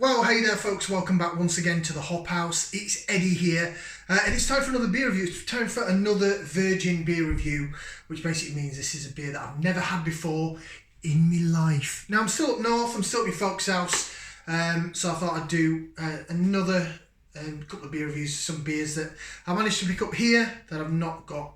Well, hey there folks, welcome back once again to the Hall Woodhouse. It's Eddie here, and it's time for another beer review. It's time for another virgin beer review, which basically means this is a beer that I've never had before in my life. Now, I'm still up north, I'm still at my folks' house, so I thought I'd do another couple of beer reviews, some beers that I managed to pick up here that I've not got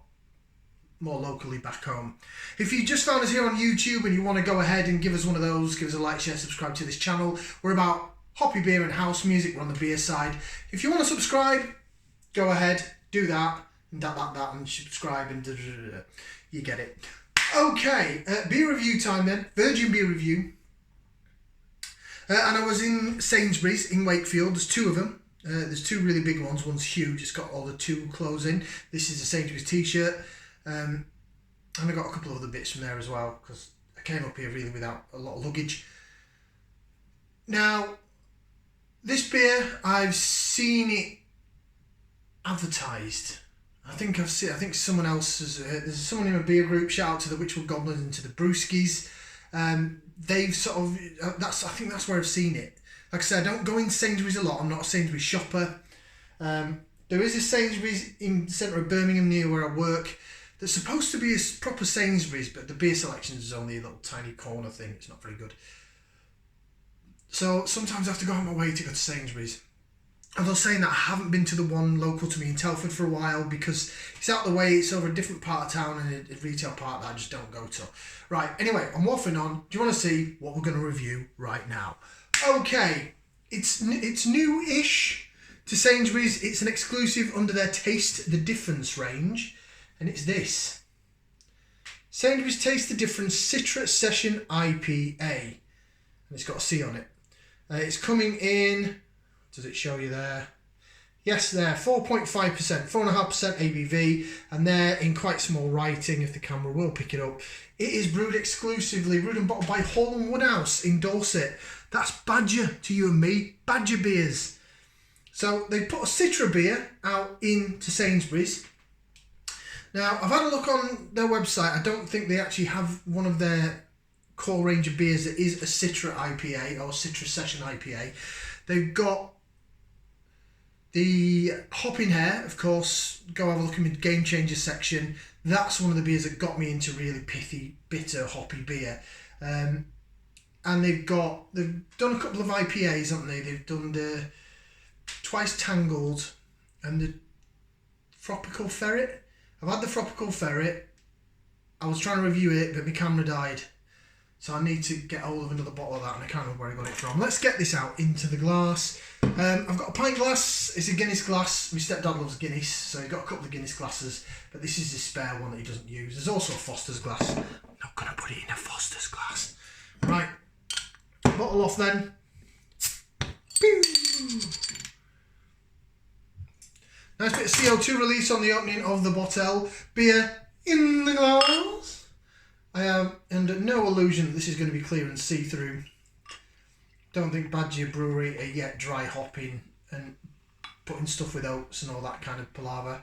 more locally back home. If you just found us here on YouTube and you want to go ahead and give us one of those, give us a like, share, subscribe to this channel. We're about hoppy beer and house music. We're on the beer side. If you want to subscribe, go ahead, do that, and that, and subscribe, and you get it. Okay, beer review time then. Virgin beer review. And I was in Sainsbury's in Wakefield. There's two of them. There's two really big ones. One's huge. It's got all the two clothes in. This is a Sainsbury's t-shirt. And I got a couple of other bits from there as well, because I came up here really without a lot of luggage. Now, this beer, I've seen it advertised. I think someone else has. There's someone in a beer group. Shout out to the Witchwood Goblins and to the Brewskis. They've sort of. I think that's where I've seen it. Like I said, I don't go in Sainsbury's a lot. I'm not a Sainsbury's shopper. There is a Sainsbury's in the centre of Birmingham near where I work. That's supposed to be a proper Sainsbury's, but the beer selections is only a little tiny corner thing. It's not very good. So sometimes I have to go out of my way to go to Sainsbury's. Although saying that, I haven't been to the one local to me in Telford for a while because it's out of the way. It's over a different part of town and a retail part that I just don't go to. Right, anyway, I'm waffling on. Do you want to see what we're going to review right now? Okay, it's new-ish to Sainsbury's. It's an exclusive under their Taste the Difference range. And it's this. Sainsbury's Taste the Difference Citra Session IPA. And it's got a C on it. It's coming in, does it show you there? Yes, there, 4.5%, 4.5% ABV. And there, in quite small writing, if the camera will pick it up, it is brewed and bottled by Hall Woodhouse in Dorset. That's Badger to you and me, Badger beers. So they put a Citra beer out into Sainsbury's. Now, I've had a look on their website. I don't think they actually have one of their core range of beers that is a Citra IPA or Citra Session IPA. They've got the Hopping Hair, of course. Go have a look in the Game Changer section. That's one of the beers that got me into really pithy, bitter, hoppy beer. And they've done a couple of IPAs, haven't they? They've done the Twice Tangled and the Tropical Ferret. I've had the Tropical Ferret. I was trying to review it, but my camera died. So I need to get hold of another bottle of that, and I can't remember where I got it from. Let's get this out into the glass. I've got a pint glass. It's a Guinness glass. My stepdad loves Guinness, so he got a couple of Guinness glasses, but this is the spare one that he doesn't use. There's also a Foster's glass. I'm not going to put it in a Foster's glass. Right. Bottle off then. Pew! Nice bit of CO2 release on the opening of the bottle. Beer in the glass. I am under no illusion that this is going to be clear and see-through. Don't think Badger Brewery are yet dry hopping and putting stuff with oats and all that kind of palaver.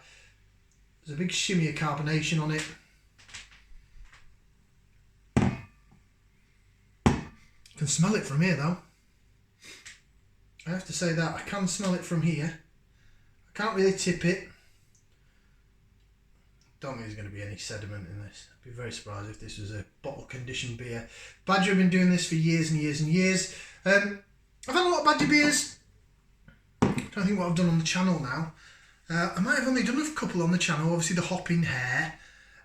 There's a big shimmy of carbonation on it. You can smell it from here though. I have to say that. I can smell it from here. Can't really tip it. Don't think there's going to be any sediment in this. I'd be very surprised if this was a bottle conditioned beer. Badger have been doing this for years and years and years. I've had a lot of Badger beers. I don't think what I've done on the channel now. I might have only done a couple on the channel. Obviously the Hopping Hair.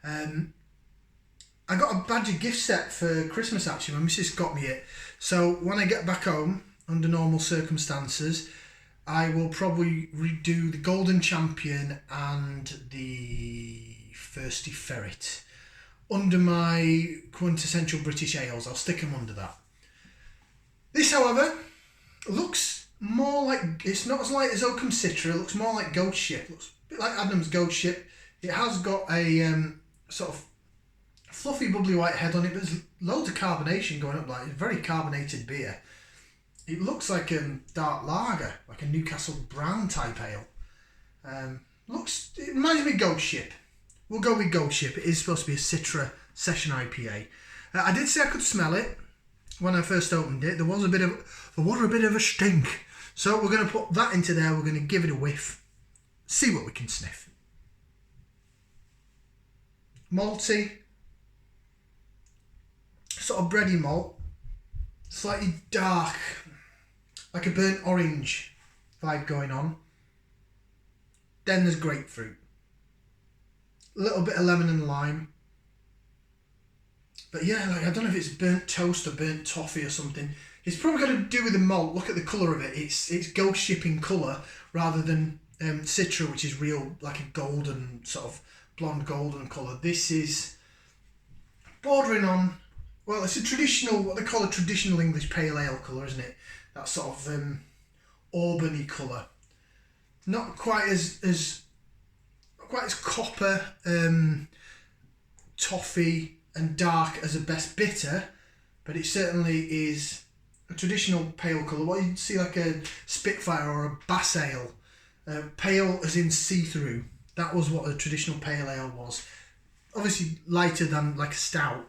I got a Badger gift set for Christmas actually. My missus got me it. So when I get back home, under normal circumstances, I will probably redo the Golden Champion and the Thirsty Ferret under my quintessential British ales. I'll stick them under that. This, however, looks more like, it's not as light as Oakham Citra, it looks more like Ghost Ship. It looks a bit like Adam's Ghost Ship. It has got a sort of fluffy, bubbly white head on it, but there's loads of carbonation going up, like it's a very carbonated beer. It looks like a dark lager, like a Newcastle Brown type ale. It reminds me of Ghost Ship. We'll go with Ghost Ship. It is supposed to be a Citra Session IPA. I did say I could smell it. when I first opened it, there was a bit of a stink. So we're going to put that into there. We're going to give it a whiff, see what we can sniff. Malty, sort of bready malt, slightly dark, like a burnt orange vibe going on. Then there's grapefruit, a little bit of lemon and lime. But yeah, like I don't know if it's burnt toast or burnt toffee or something. It's probably got to do with the malt. Look at the colour of it. It's ghost shipping colour rather than Citra, which is real, like a golden, sort of blonde golden colour. This is bordering on, well, it's a traditional, what they call a traditional English pale ale colour, isn't it? That sort of auburny colour. Not quite as copper, toffee and dark as a best bitter, but it certainly is a traditional pale colour. What you'd see like a Spitfire or a Bass Ale. Pale as in see-through. That was what a traditional pale ale was. Obviously lighter than like a stout.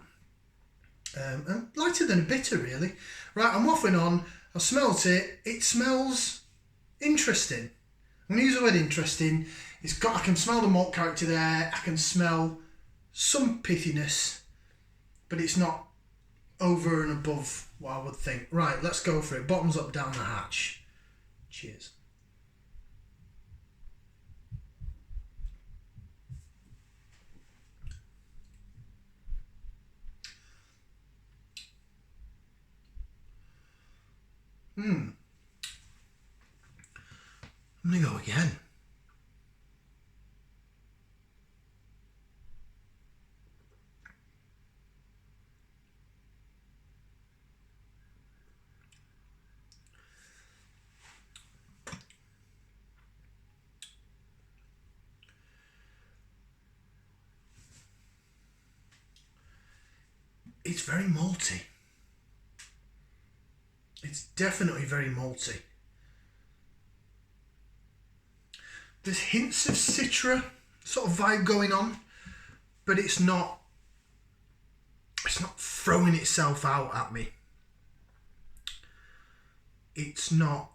And lighter than a bitter, really. Right, I'm waffling on. I've smelt it. It smells interesting. I'm going to use the word interesting. I can smell the malt character there. I can smell some pithiness, but it's not over and above what I would think. Right, let's go for it. Bottoms up, down the hatch. Cheers. I'm going to go again. It's very malty. It's definitely very malty. There's hints of Citra sort of vibe going on, but it's not throwing itself out at me. It's not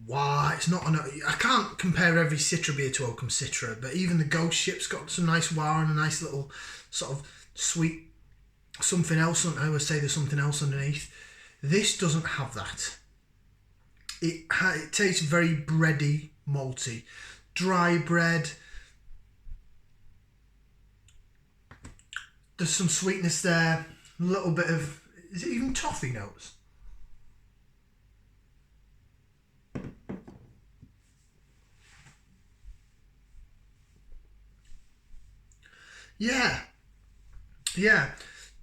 wow. I can't compare every Citra beer to Oakham Citra, but even the Ghost Ship's got some nice wow and a nice little sort of sweet something else. I always say there's something else underneath. This doesn't have that. It tastes very bready, malty, dry bread. There's some sweetness there. A little bit of, is it even toffee notes? Yeah,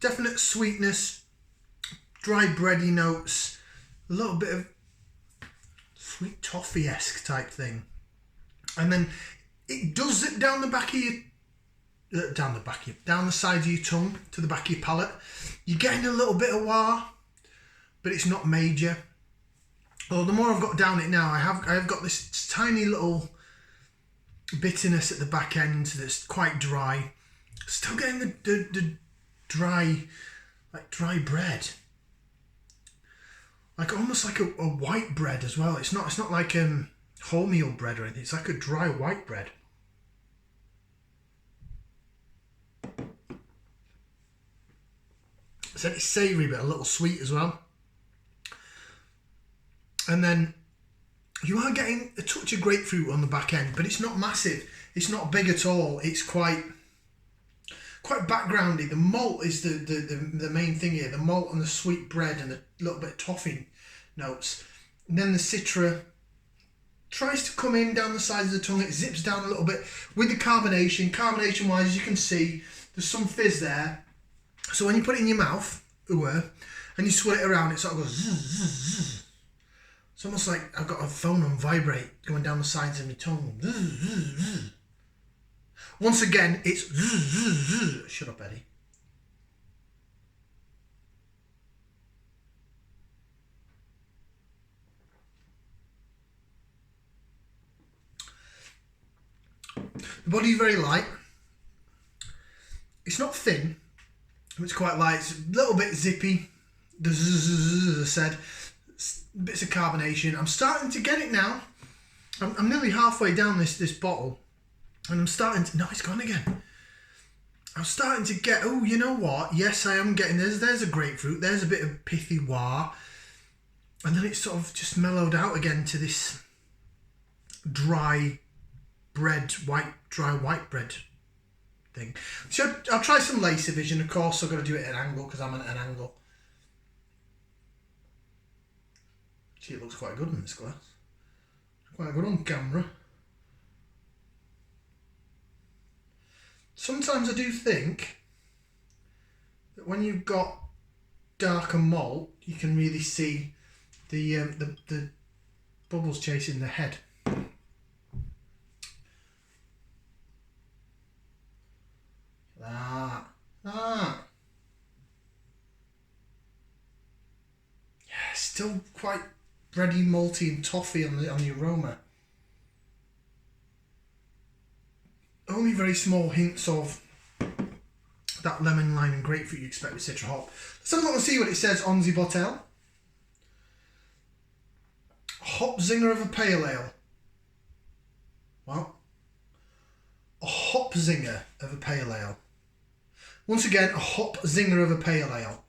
definite sweetness, dry bready notes, a little bit of sweet toffee-esque type thing, and then it does zip down the back of your, down the side of your tongue to the back of your palate. You're getting a little bit of wah, but it's not major. Well, the more I've got down it now, I have got this tiny little bitterness at the back end that's quite dry. Still getting the dry, like dry bread, like almost like a white bread as well. It's not like wholemeal bread or anything. It's like a dry white bread. So it's savoury but a little sweet as well. And then you are getting a touch of grapefruit on the back end, but it's not massive. It's not big at all. It's quite backgroundy. The malt is the main thing here. The malt and the sweet bread and a little bit of toffee notes. And then the Citra tries to come in down the sides of the tongue. It zips down a little bit with the carbonation. Carbonation wise, as you can see, there's some fizz there. So when you put it in your mouth, and you swirl it around, it sort of goes zzz, zzz, zzz. It's almost like I've got a phone on vibrate going down the sides of my tongue. Zzz, zzz, zzz. Once again, it's zzz, zzz, zzz. Shut up, Eddie. The body is very light. It's not thin. It's quite light. It's a little bit zippy. The zzz, as I said, bits of carbonation. I'm starting to get it now. I'm nearly halfway down this bottle, and I'm starting to. No, it's gone again. I'm starting to get. Oh, you know what? Yes, I am getting. There's a grapefruit. There's a bit of pithy wah, and then it's sort of just mellowed out again to this dry white bread thing. So I'll try some laser vision. Of course, I've got to do it at an angle because I'm at an angle. Gee, it looks quite good in this glass. Quite good on camera. Sometimes I do think that when you've got darker malt, you can really see the bubbles chasing the head. Yeah, still quite bready, malty and toffee on the aroma. Only very small hints of that lemon, lime and grapefruit you expect with Citra hop. Let's have a look and see what it says on the bottle. Hop zinger of a pale ale. Well, a hop zinger of a pale ale. Once again, a hop zinger of a pale ale.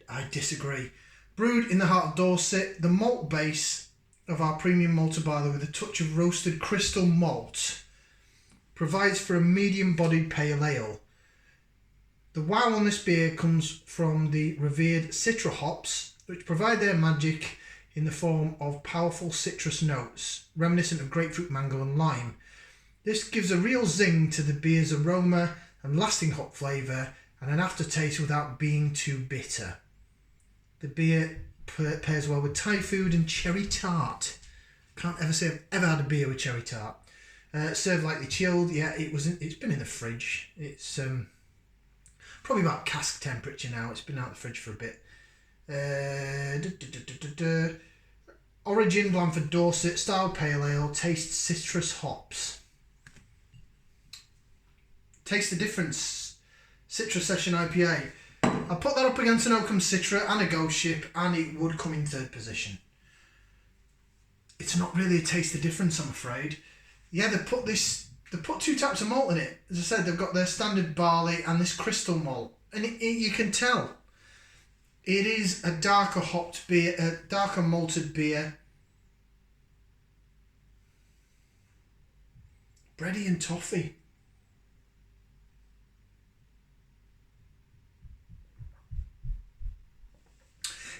I disagree. Brewed in the heart of Dorset, the malt base of our premium malted barley with a touch of roasted crystal malt provides for a medium-bodied pale ale. The wow on this beer comes from the revered Citra hops, which provide their magic in the form of powerful citrus notes, reminiscent of grapefruit, mango and lime. This gives a real zing to the beer's aroma and lasting hop flavour and an aftertaste without being too bitter. The beer pairs well with Thai food and cherry tart. Can't ever say I've ever had a beer with cherry tart. Served lightly chilled. Yeah, it's been in the fridge. It's probably about cask temperature now. It's been out of the fridge for a bit. Origin Blandford Dorset style pale ale. Taste citrus hops. Taste the difference. Citra Session IPA. I'll put that up against an Oakham Citra and a Ghost Ship, and it would come in third position. It's not really a taste the difference, I'm afraid. Yeah, they put two types of malt in it. As I said, they've got their standard barley and this crystal malt, and you can tell it is a darker hopped beer, a darker malted beer. Bready and toffee.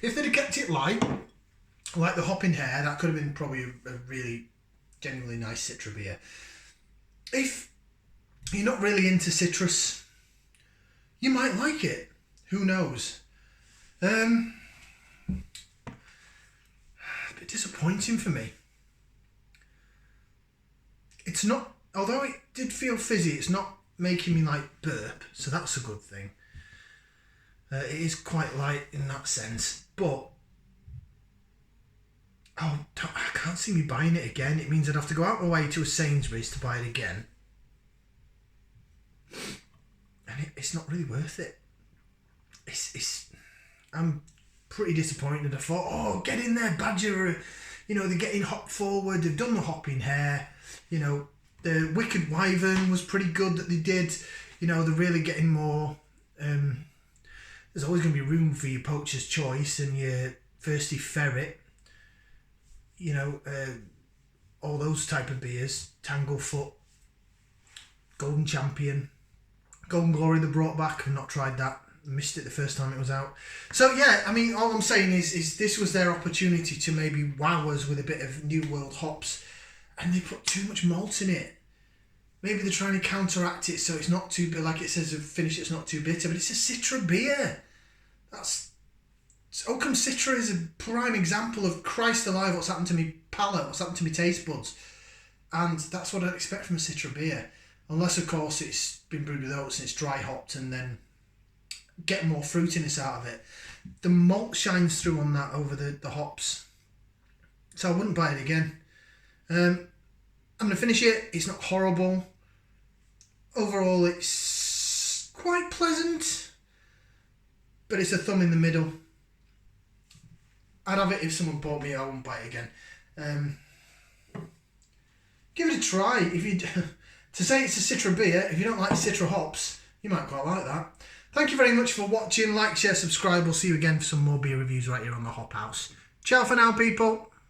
If they'd have kept it light, like the hopping hair, that could have been probably a really genuinely nice Citra beer. If you're not really into citrus, you might like it. Who knows? A bit disappointing for me. It's not, although it did feel fizzy, it's not making me like burp, so that's a good thing. It is quite light in that sense, but I can't see me buying it again. It means I'd have to go out my way to a Sainsbury's to buy it again, and it's not really worth it. I'm pretty disappointed. I thought, oh, get in there, Badger. You know, they're getting hop forward. They've done the hopping hair. You know, the Wicked Wyvern was pretty good that they did. You know, they're really getting more. There's always going to be room for your Poacher's Choice and your Thirsty Ferret. You know, all those type of beers. Tanglefoot, Golden Champion, Golden Glory they brought back. I've not tried that. Missed it the first time it was out. So yeah, I mean, all I'm saying is this was their opportunity to maybe wow us with a bit of New World hops, and they put too much malt in it. Maybe they're trying to counteract it so it's not too bitter, like it says of finish it's not too bitter, but it's a Citra beer. Oakham Citra is a prime example of Christ alive, what's happened to me palate, what's happened to me taste buds. And that's what I'd expect from a Citra beer. Unless, of course, it's been brewed with oats and it's dry hopped and then get more fruitiness out of it. The malt shines through on that over the hops. So I wouldn't buy it again. I'm going to finish it. It's not horrible. Overall, it's quite pleasant. but it's a thumb in the middle. I'd have it if someone bought me. I wouldn't buy it again. Give it a try. If you to say it's a Citra beer, if you don't like Citra hops, you might quite like that. Thank you very much for watching. Like, share, subscribe. We'll see you again for some more beer reviews right here on the Hop House. Ciao for now, people.